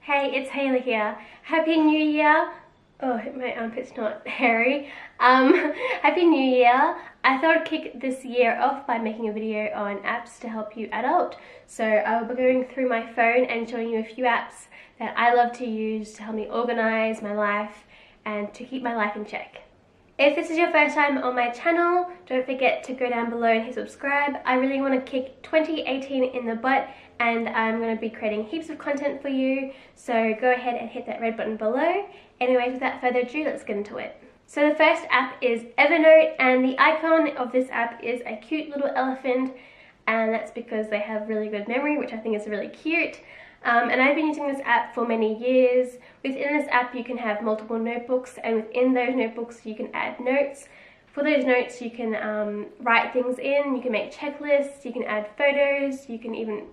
Hey, it's Hayley here. Happy New Year. Oh, my armpit's not hairy. Happy New Year. I thought I'd kick this year off by making a video on apps to help you adult. So I will be going through my phone and showing you a few apps that I love to use to help me organize my life and to keep my life in check. If this is your first time on my channel, don't forget to go down below and hit subscribe. I really want to kick 2018 in the butt, and I'm going to be creating heaps of content for you, so go ahead and hit that red button below. Anyways, without further ado, let's get into it. So the first app is Evernote, and the icon of this app is a cute little elephant, and that's because they have really good memory, which I think is really cute. And I've been using this app for many years. Within this app you can have multiple notebooks, and within those notebooks you can add notes. For those notes you can write things in, you can make checklists, you can add photos, you can even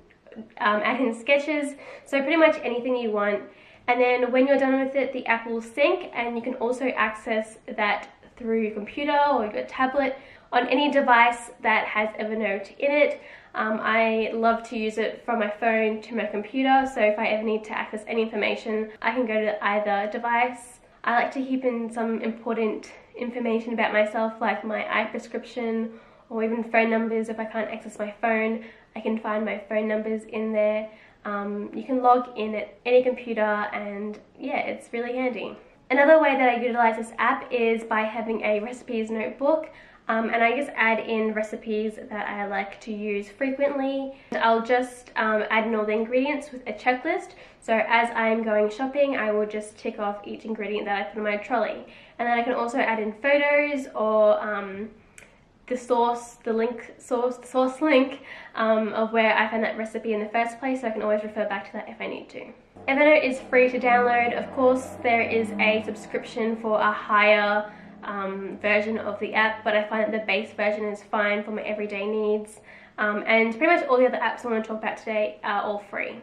add in sketches, so pretty much anything you want. And then when you're done with it, the app will sync, and you can also access that through your computer or your tablet on any device that has Evernote in it. I love to use it from my phone to my computer, so if I ever need to access any information, I can go to either device. I like to keep in some important information about myself, like my eye prescription or even phone numbers. If I can't access my phone, I can find my phone numbers in there. You can log in at any computer, and yeah, it's really handy. Another way that I utilize this app is by having a recipes notebook. And I just add in recipes that I like to use frequently. I'll just add in all the ingredients with a checklist. So as I'm going shopping, I will just tick off each ingredient that I put in my trolley. And then I can also add in photos or the source link of where I found that recipe in the first place, so I can always refer back to that if I need to. Evernote is free to download. Of course, there is a subscription for a higher version of the app, but I find that the base version is fine for my everyday needs. And pretty much all the other apps I want to talk about today are all free.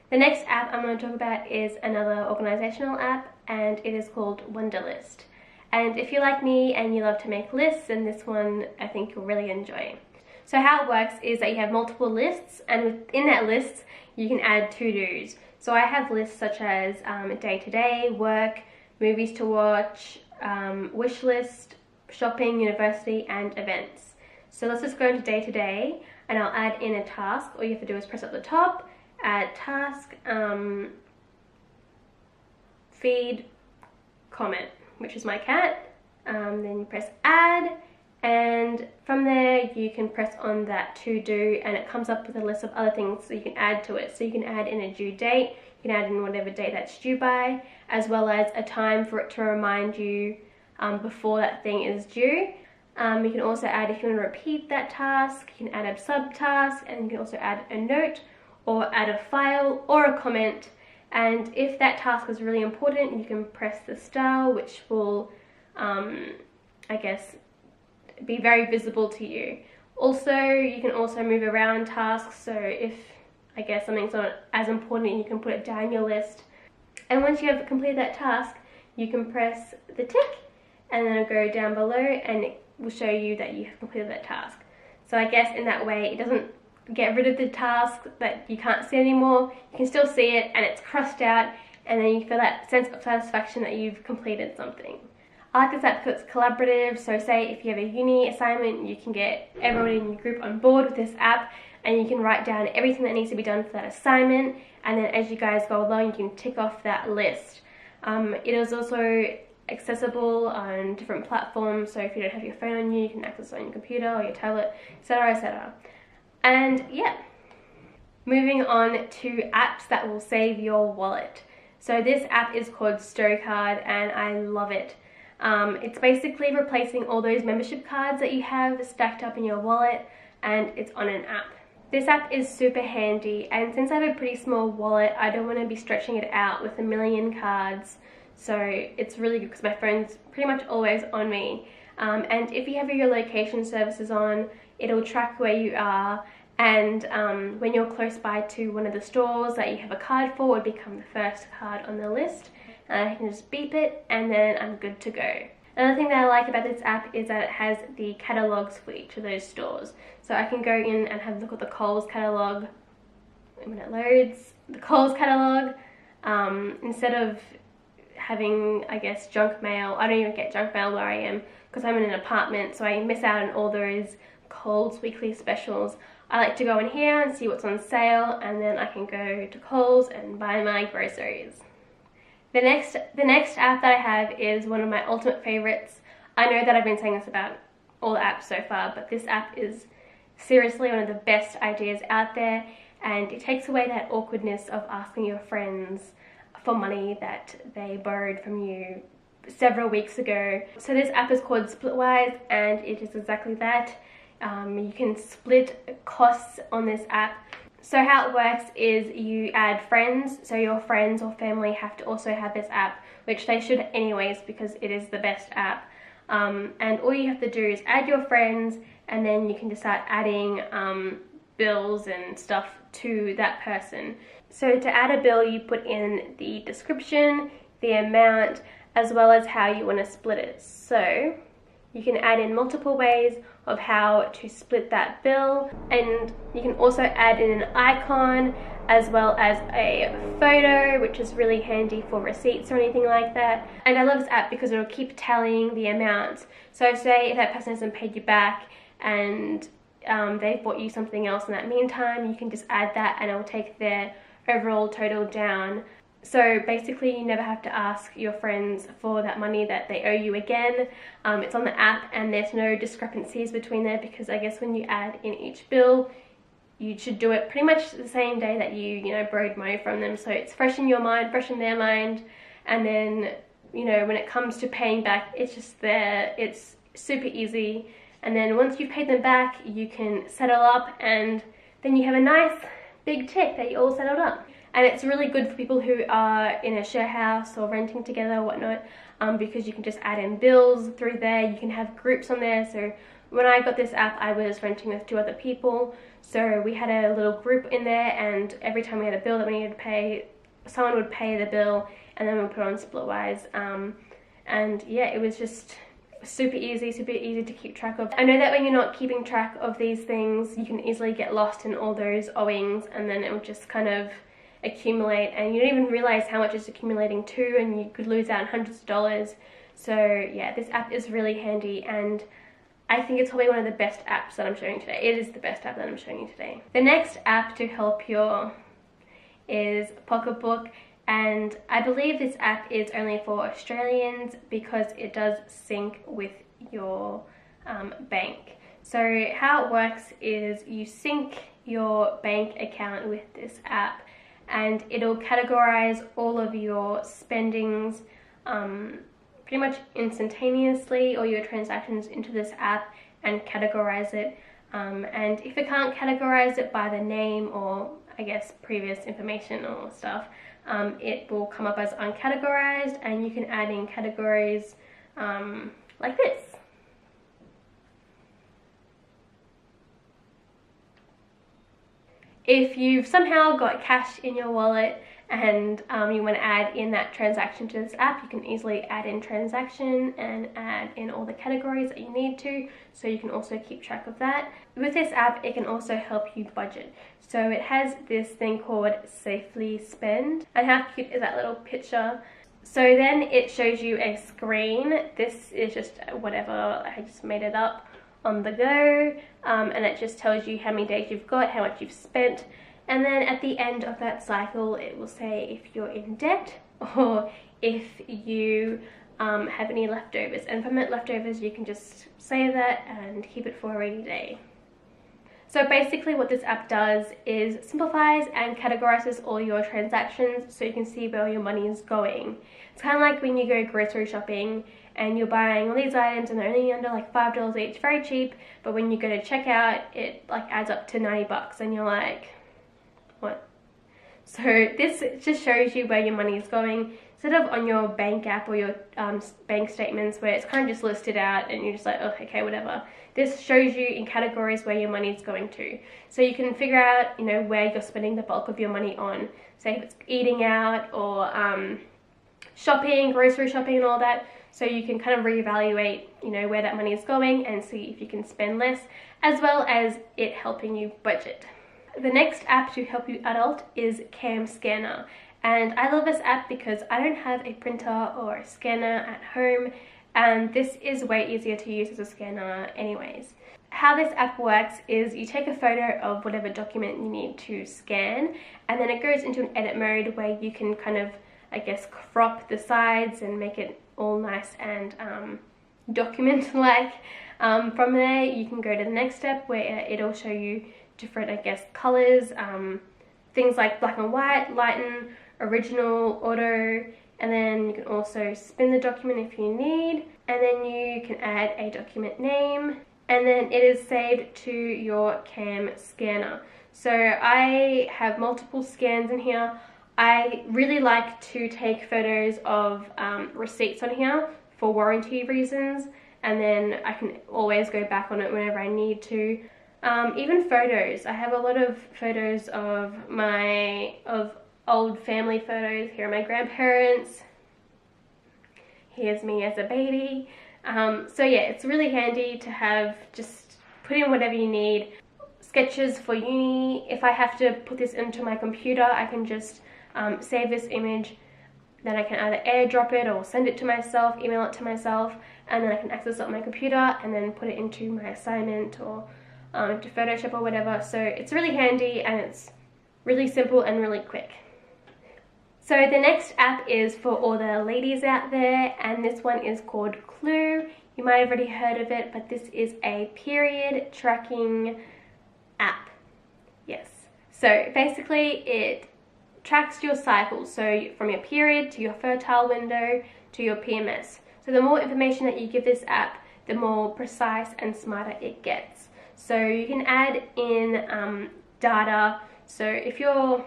The next app I'm going to talk about is another organizational app, and it is called Wunderlist. And if you're like me and you love to make lists, then this one I think you'll really enjoy. So how it works is that you have multiple lists, and within that list you can add to-dos. So I have lists such as day-to-day, work, movies to watch, wish list, shopping, university, and events. So let's just go into day-to-day, and I'll add in a task. All you have to do is press up the top, add task, feed, comment, which is my cat. Then you press add, and from there you can press on that to do, and it comes up with a list of other things so you can add to it. So you can add in a due date, you can add in whatever date that's due by, as well as a time for it to remind you before that thing is due. You can also add, if you want to repeat that task, you can add a subtask, and you can also add a note or add a file or a comment. And if that task is really important, you can press the star, which will, I guess, be very visible to you. Also, you can also move around tasks, so if, I guess, something's not as important, you can put it down your list. And once you have completed that task, you can press the tick, and then it'll go down below and it will show you that you have completed that task. So I guess in that way it doesn't get rid of the task that you can't see anymore. You can still see it and it's crossed out, and then you feel that sense of satisfaction that you've completed something. I like this app because it's collaborative, so say if you have a uni assignment, you can get everyone in your group on board with this app, and you can write down everything that needs to be done for that assignment, and then as you guys go along you can tick off that list. It is also accessible on different platforms, so if you don't have your phone on you, you can access it on your computer or your tablet, etc, etc. And yeah, moving on to apps that will save your wallet. So this app is called Stocard, and I love it. It's basically replacing all those membership cards that you have stacked up in your wallet, and it's on an app. This app is super handy, and since I have a pretty small wallet, I don't want to be stretching it out with a million cards. So it's really good because my phone's pretty much always on me. And if you have your location services on, it'll track where you are, and when you're close by to one of the stores that you have a card for, it would become the first card on the list. I can just beep it, and then I'm good to go. Another thing that I like about this app is that it has the catalogs for each of those stores. So I can go in and have a look at the Coles catalog when it loads, the Coles catalog, Instead of having, I guess, junk mail. I don't even get junk mail where I am because I'm in an apartment, so I miss out on all those Coles weekly specials. I like to go in here and see what's on sale, and then I can go to Coles and buy my groceries. The next app that I have is one of my ultimate favorites. I know that I've been saying this about all the apps so far, but this app is seriously one of the best ideas out there, and it takes away that awkwardness of asking your friends for money that they borrowed from you several weeks ago. So this app is called Splitwise, and it is exactly that. You can split costs on this app. So how it works is you add friends, so your friends or family have to also have this app, which they should anyways because it is the best app. And all you have to do is add your friends, and then you can just start adding bills and stuff to that person. So to add a bill, you put in the description, the amount, as well as how you want to split it. So you can add in multiple ways of how to split that bill, and you can also add in an icon as well as a photo, which is really handy for receipts or anything like that. And I love this app because it'll keep tallying the amounts. So say if that person hasn't paid you back and they've bought you something else in that meantime, you can just add that and it'll take their overall total down. So basically you never have to ask your friends for that money that they owe you again. It's on the app and there's no discrepancies between there, because I guess when you add in each bill, you should do it pretty much the same day that you borrowed money from them. So it's fresh in your mind, fresh in their mind, and then when it comes to paying back, it's just there. It's super easy. And then once you've paid them back, you can settle up, and then you have a nice big check that you all settled up. And it's really good for people who are in a share house or renting together or whatnot, because you can just add in bills through there. You can have groups on there. So when I got this app, I was renting with 2 other people. So we had a little group in there, and every time we had a bill that we needed to pay, someone would pay the bill, and then we would put it on Splitwise. And yeah, it was just super easy to keep track of. I know that when you're not keeping track of these things, you can easily get lost in all those owings, and then it will just kind of accumulate, and you don't even realize how much it's accumulating to, and you could lose out on hundreds of dollars. So yeah, this app is really handy, and I think it's probably one of the best apps that I'm showing you today. It is the best app that I'm showing you today. The next app to help you is Pocketbook, and I believe this app is only for Australians because it does sync with your bank. So how it works is you sync your bank account with this app, and it'll categorize all of your spendings pretty much instantaneously, or your transactions, into this app and categorize it. And if it can't categorize it by the name or I guess previous information or stuff, it will come up as uncategorized, and you can add in categories like this. If you've somehow got cash in your wallet and you want to add in that transaction to this app, you can easily add in transaction and add in all the categories that you need to, so you can also keep track of that. With this app, it can also help you budget. So it has this thing called Safely Spend, and how cute is that little picture? So then it shows you a screen. This is just whatever, I just made it up on the go, and it just tells you how many days you've got, how much you've spent, and then at the end of that cycle it will say if you're in debt or if you have any leftovers, and from that leftovers you can just save that and keep it for a rainy day. So basically what this app does is simplifies and categorizes all your transactions so you can see where your money is going. It's kind of like when you go grocery shopping and you're buying all these items and they're only under like $5 each, very cheap, but when you go to checkout, it like adds up to 90 bucks and you're like, what? So this just shows you where your money is going, instead of on your bank app or your bank statements where it's kind of just listed out and you're just like, oh, okay, whatever. This shows you in categories where your money is going to. So you can figure out, where you're spending the bulk of your money on. Say if it's eating out or shopping, grocery shopping and all that. So you can kind of reevaluate, where that money is going and see if you can spend less, as well as it helping you budget. The next app to help you adult is CamScanner, And I love this app because I don't have a printer or a scanner at home, and this is way easier to use as a scanner anyways. How this app works is you take a photo of whatever document you need to scan, and then it goes into an edit mode where you can kind of, I guess, crop the sides and make it all nice and document-like. From there you can go to the next step where it'll show you different, I guess, colors, things like black and white, lighten, original, auto, and then you can also spin the document if you need, and then you can add a document name, and then it is saved to your CamScanner. So I have multiple scans in here. I really like to take photos of receipts on here for warranty reasons, and then I can always go back on it whenever I need to. Even photos. I have a lot of photos of old family photos. Here are my grandparents. Here's me as a baby. So yeah, it's really handy to have, just put in whatever you need. Sketches for uni. If I have to put this into my computer, I can just save this image, then I can either airdrop it or send it to myself, email it to myself, and then I can access it on my computer and then put it into my assignment or into Photoshop or whatever. So it's really handy and it's really simple and really quick. So the next app is for all the ladies out there, and this one is called Clue. You might have already heard of it, but this is a period tracking app. Yes. So basically it tracks your cycles, so from your period to your fertile window to your PMS. So the more information that you give this app, the more precise and smarter it gets. So you can add in data. So if you've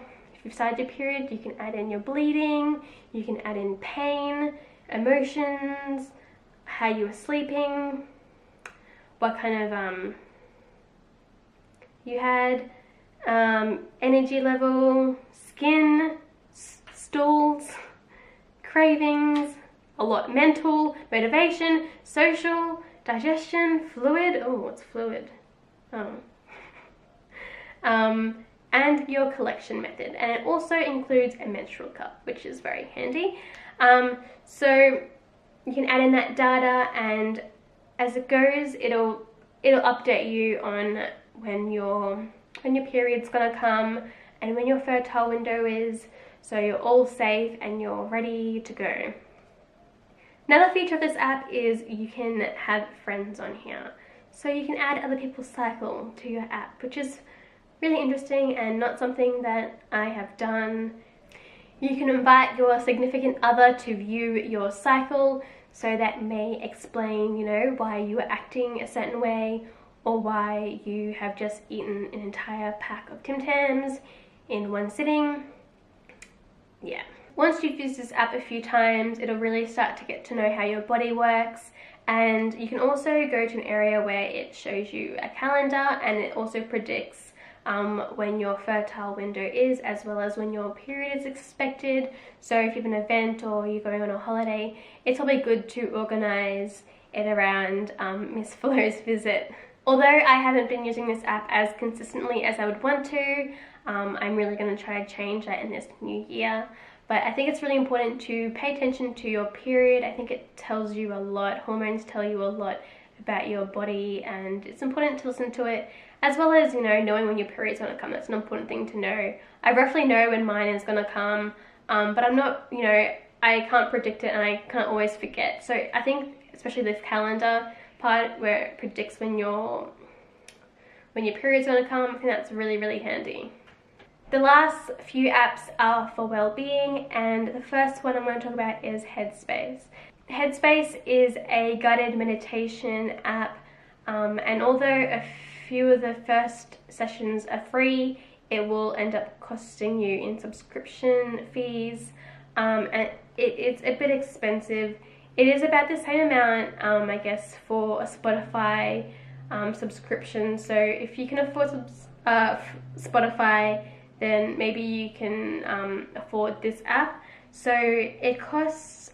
started your period, you can add in your bleeding, you can add in pain, emotions, how you were sleeping, what kind of you had, energy level, skin, stools, cravings, a lot, mental, motivation, social, digestion, fluid. Oh, what's fluid? Oh. And your collection method, and it also includes a menstrual cup, which is very handy. So you can add in that data, and as it goes, it'll update you on when your period's gonna come and when your fertile window is, so you're all safe and you're ready to go. Another feature of this app is you can have friends on here, so you can add other people's cycle to your app, which is really interesting and not something that I have done. You can invite your significant other to view your cycle, so that may explain, you know, why you are acting a certain way, or why you have just eaten an entire pack of Tim Tams in one sitting. Yeah. Once you've used this app a few times, it'll really start to get to know how your body works, and you can also go to an area where it shows you a calendar, and it also predicts when your fertile window is, as well as when your period is expected. So if you have an event or you're going on a holiday, it's probably good to organize it around Miss Flo's visit. Although I haven't been using this app as consistently as I would want to, I'm really going to try to change that in this new year. But I think it's really important to pay attention to your period. I think it tells you a lot. Hormones tell you a lot about your body, and it's important to listen to it, as well as, you know, knowing when your period's going to come. That's an important thing to know. I roughly know when mine is going to come, but I'm not, you know, I can't predict it, and I can't always forget. So I think especially this calendar part where it predicts when your period's going to come, I think that's really, really handy. The last few apps are for well-being, and the first one I'm going to talk about is Headspace. Headspace is a guided meditation app, and although a few of the first sessions are free, it will end up costing you in subscription fees, and it's a bit expensive. It is about the same amount, I guess, for a Spotify subscription. So if you can afford Spotify, then maybe you can afford this app. So it costs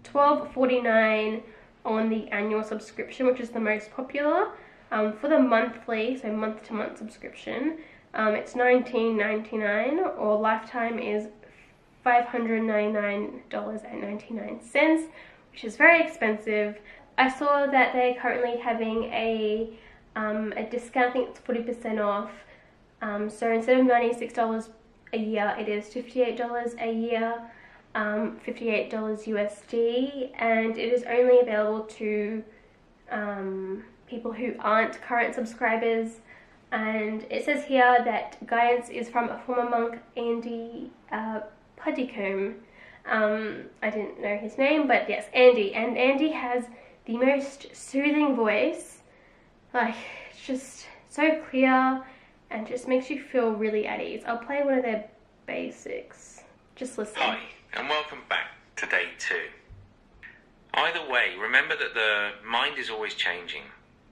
$12.49 on the annual subscription, which is the most popular. For the monthly, so month-to-month subscription, it's $19.99, or lifetime is $599.99, which is very expensive. I saw that they're currently having a discount. I think it's 40% off. So instead of $96 a year, it is $58 a year, $58 USD, and it is only available to people who aren't current subscribers. And it says here that guidance is from a former monk, Andy Puddicombe. I didn't know his name, but yes, Andy. And Andy has the most soothing voice. Like, it's just so clear and just makes you feel really at ease. I'll play one of their basics. Just listen. Hi, and welcome back to day 2. Either way, remember that the mind is always changing.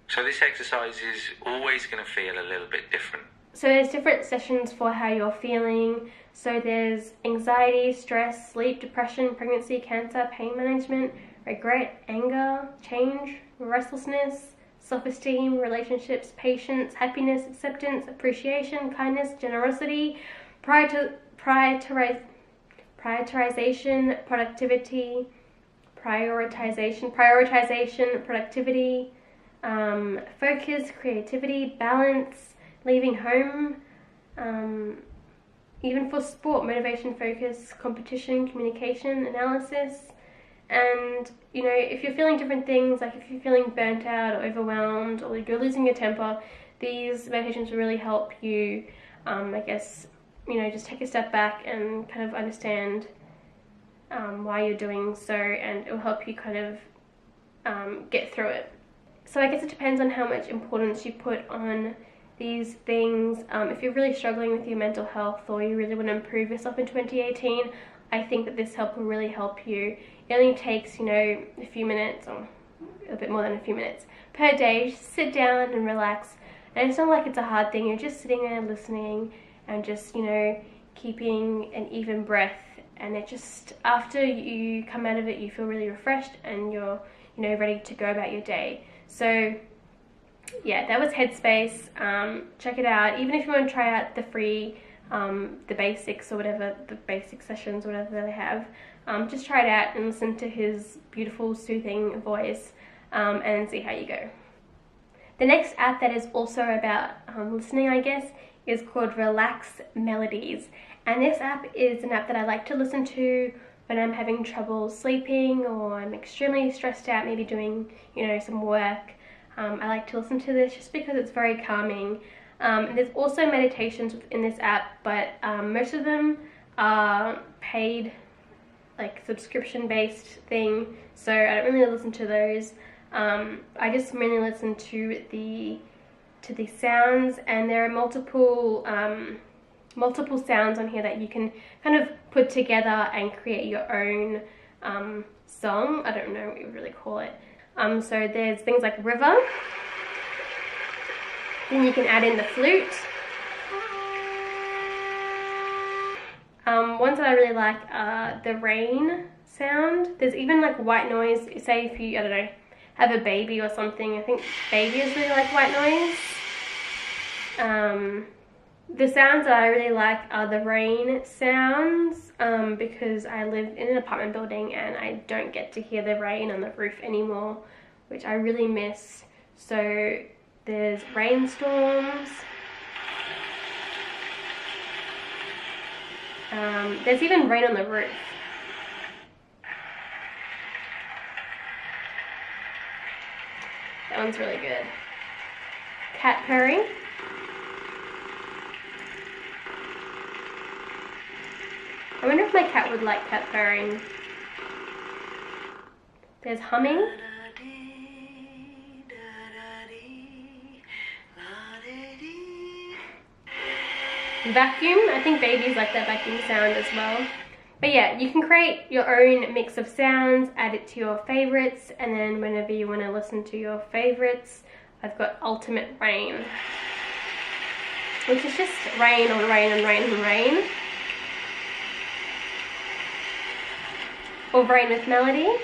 So this exercise is always going to feel a little bit different. So there's different sessions for how you're feeling. So there's anxiety, stress, sleep, depression, pregnancy, cancer, pain management, regret, anger, change, restlessness, self-esteem, relationships, patience, happiness, acceptance, appreciation, kindness, generosity, prioritization, productivity, productivity, focus, creativity, balance, leaving home, even for sport, motivation, focus, competition, communication, analysis. And you know, if you're feeling different things, like if you're feeling burnt out or overwhelmed or you're losing your temper, these meditations will really help you, I guess, you know, just take a step back and kind of understand why you're doing so, and it will help you kind of get through it. So I guess it depends on how much importance you put on these things. If you're really struggling with your mental health or you really want to improve yourself in 2018, I think that this help will really help you. It only takes, you know, a few minutes or a bit more than a few minutes per day. Just sit down and relax. And it's not like it's a hard thing. You're just sitting there listening and just, you know, keeping an even breath. And it just, after you come out of it, you feel really refreshed and you're, you know, ready to go about your day. So yeah, that was Headspace. Check it out. Even if you want to try out the free, the basics or whatever, the basic sessions, whatever they have, just try it out and listen to his beautiful, soothing voice, and see how you go. The next app that is also about listening, I guess, is called RelaxMelodies. And this app is an app that I like to listen to when I'm having trouble sleeping or I'm extremely stressed out, maybe doing, you know, some work. I like to listen to this just because it's very calming. And there's also meditations within this app, but most of them are paid, like subscription-based thing, so I don't really listen to those. I just mainly listen to the sounds, and there are multiple sounds on here that you can kind of put together and create your own song. I don't know what you would really call it. So there's things like river, then you can add in the flute. Ones that I really like are the rain sound. There's even like white noise. Say if you, I don't know, have a baby or something. I think babies really like white noise. The sounds that I really like are the rain sounds, because I live in an apartment building and I don't get to hear the rain on the roof anymore, which I really miss. So there's rainstorms. There's even rain on the roof. That one's really good. Cat purring. I wonder if my cat would like cat purring. There's humming. Vacuum. I think babies like that vacuum sound as well. But yeah, you can create your own mix of sounds, add it to your favorites, and then whenever you want to listen to your favorites, I've got Ultimate Rain, which is just rain on rain and rain and rain. Or rain with melody.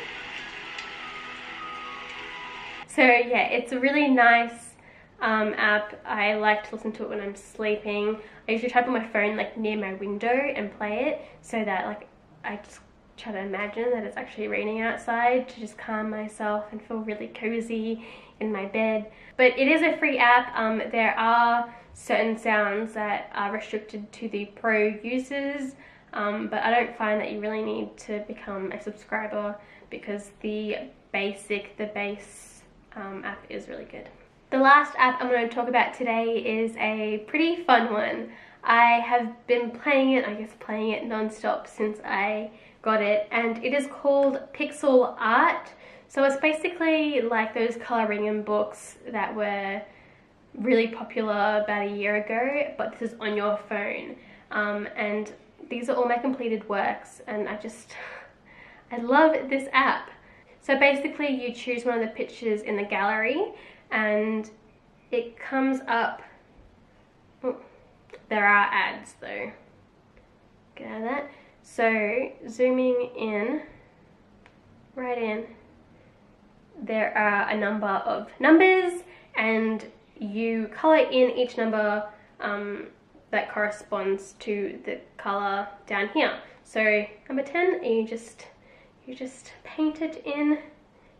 So yeah, it's a really nice app. I like to listen to it when I'm sleeping. I usually type on my phone like near my window and play it so that like I just try to imagine that it's actually raining outside to just calm myself and feel really cozy in my bed. But it is a free app. There are certain sounds that are restricted to the pro users, but I don't find that you really need to become a subscriber because the base app is really good. The last app I'm going to talk about today is a pretty fun one. I have been playing it non-stop since I got it, and it is called Pixel Art. So it's basically like those colouring in books that were really popular about a year ago, but this is on your phone. And these are all my completed works, and I love this app. So basically you choose one of the pictures in the gallery and it comes up. Oh, there are ads though. Get out of that. So zooming in, right in, there are a number of numbers and you colour in each number that corresponds to the colour down here. So number 10, you just paint it in.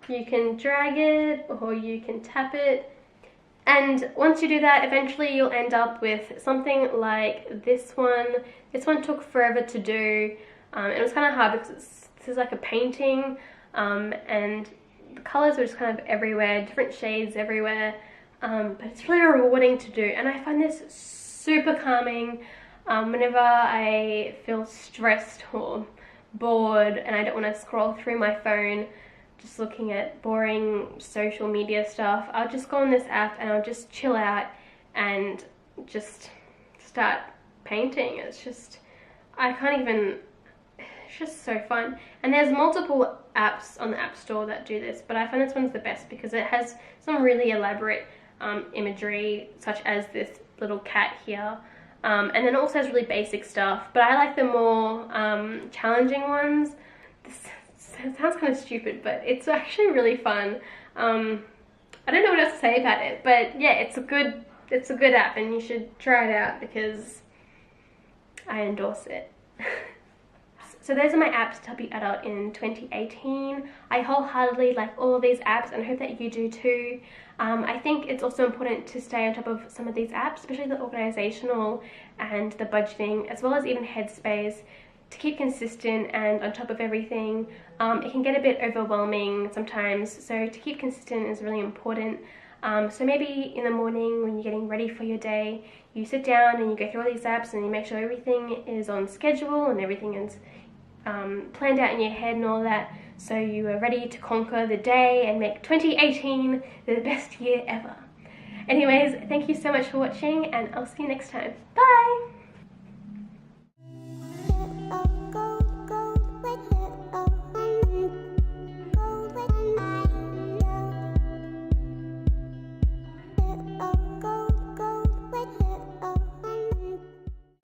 You can drag it or you can tap it, and once you do that, eventually you'll end up with something like this one. This one took forever to do. It was kind of hard because this is like a painting, and the colours are just kind of everywhere, different shades everywhere, but it's really rewarding to do, and I find this super calming whenever I feel stressed or bored and I don't want to scroll through my phone just looking at boring social media stuff. I'll just go on this app and I'll just chill out and just start painting. It's just, it's just so fun. And there's multiple apps on the App Store that do this, but I find this one's the best because it has some really elaborate imagery, such as this little cat here. And then it also has really basic stuff, but I like the more challenging ones. This sounds kind of stupid, but it's actually really fun. I don't know what else to say about it, but yeah, it's a good app and you should try it out because I endorse it. So those are my apps to help you adult in 2018. I wholeheartedly like all of these apps and I hope that you do too. I think it's also important to stay on top of some of these apps, especially the organizational and the budgeting, as well as even Headspace, to keep consistent and on top of everything. It can get a bit overwhelming sometimes, so to keep consistent is really important. So maybe in the morning when you're getting ready for your day, you sit down and you go through all these apps and you make sure everything is on schedule and everything is planned out in your head and all that, so you are ready to conquer the day and make 2018 the best year ever. Anyways, thank you so much for watching and I'll see you next time. Bye!